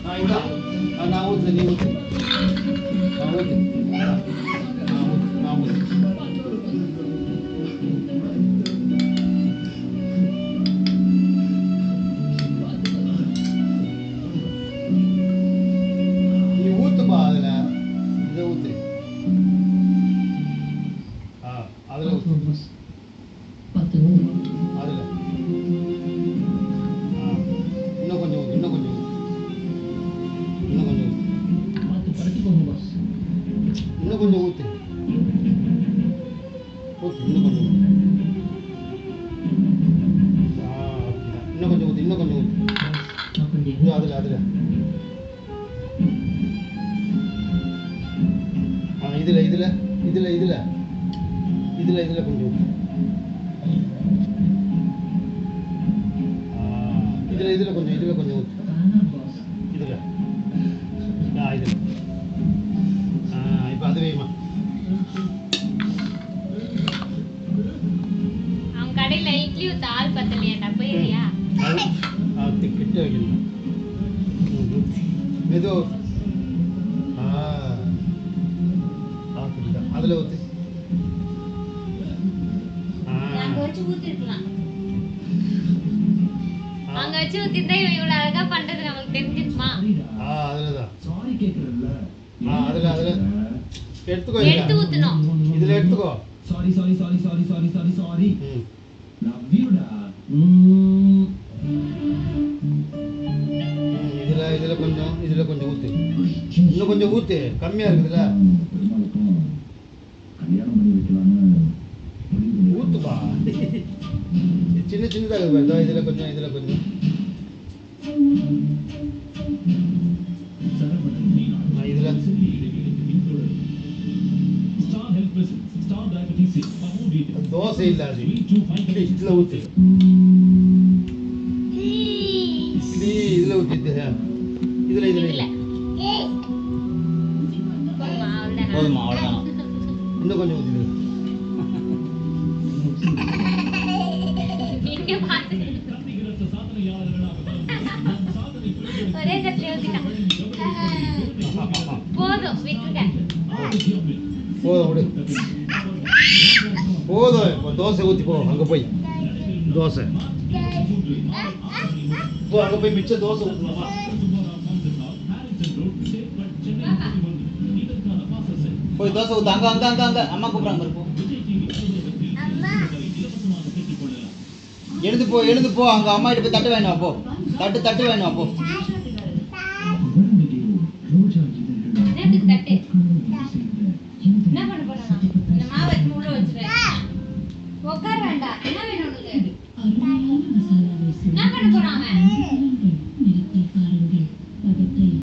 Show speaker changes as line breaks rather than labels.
நான் ஊத்து நீ ஊத்து நான் ஊத்து நான் ஊத்து நீ ஊத்துப்பா அதுல இதை ஊத்து அதுல ஊத்து அதுல இன்னும் கொஞ்சம் ஊத்து இன்னும் கொஞ்சம் இன்னும் கொஞ்சம் இன்னும் கொஞ்சம் ஊத்து ஊத்து இன்னும் கொஞ்சம் ஊத்து இன்னும் கொஞ்சம் ஊத்து இன்னும் கொஞ்சம் ஊத்து அதுல அதுல இதுல இதுல இதுல இதுல இதுல இதுல கொஞ்சம் ஊத்து இதுல இதுல கொஞ்சம் ஊத்து இதுல இதுல இப்போ அது வேணுமா
அவன் கடையில இட்லி ஊத்த ஆள் பத்தலையாடா போயிரியா
அது கிட்ட வைக்கணும் மெது அதுல ஊத்து
அங்க வச்சு ஊத்திடலாம் அங்க வச்சு ஊத்திட்டா இவ்வளவு அழகா பண்றது நமக்கு தெரிஞ்சிருமா
அதுலதான் சாரி கேக்குறல்ல அதுல அதுல எடுத்துக்கோ
எடுத்து ஊத்தணும்
இதுல எடுத்துக்கோ
sorry sorry sorry sorry sorry sorry sorry love you டா
இதுல கொஞ்சம் ஊத்து இன்னும் கொஞ்சம் ஊத்து கம்மியா இருக்குதுல
கல்யாணம் பண்ணி வைக்கலாம்னு
ஊத்துப்பா சின்ன சின்னதாக இருக்குது இதுல கொஞ்சம் இதுல தோசை இல்ல அது இதுல ஊத்து இட்லி இதுல ஊத்தி இதுல இதுல
போதுமா அவ்வளோதான்
இன்னும் கொஞ்சம் ஊத்தி
ஒரே கட்டில ஊத்திட்டான் போதும் விட்டுங்க
போதும் விடு போதும் இப்போ தோசை ஊற்றி போ அங்கே போய் தோசை போ அங்கே போய் மிச்ச தோசை ஊற்றலாமா
போய் தோசை ஊற்று அங்கே அங்கே அங்கே அங்கே அம்மா கூப்பிட்றாங்க இருப்போம் எழுந்து போ அங்கே அம்மா கிட்ட போய் தட்டு வேணும் போ தட்டு வேணும் போ
தட்டு என்ன பண்ண போறா இந்த மாவை உள்ள வச்சிரேன் உட்கார வேண்டாம் என்ன வேணும் உனக்கு என்ன பண்ண போறான் அவன்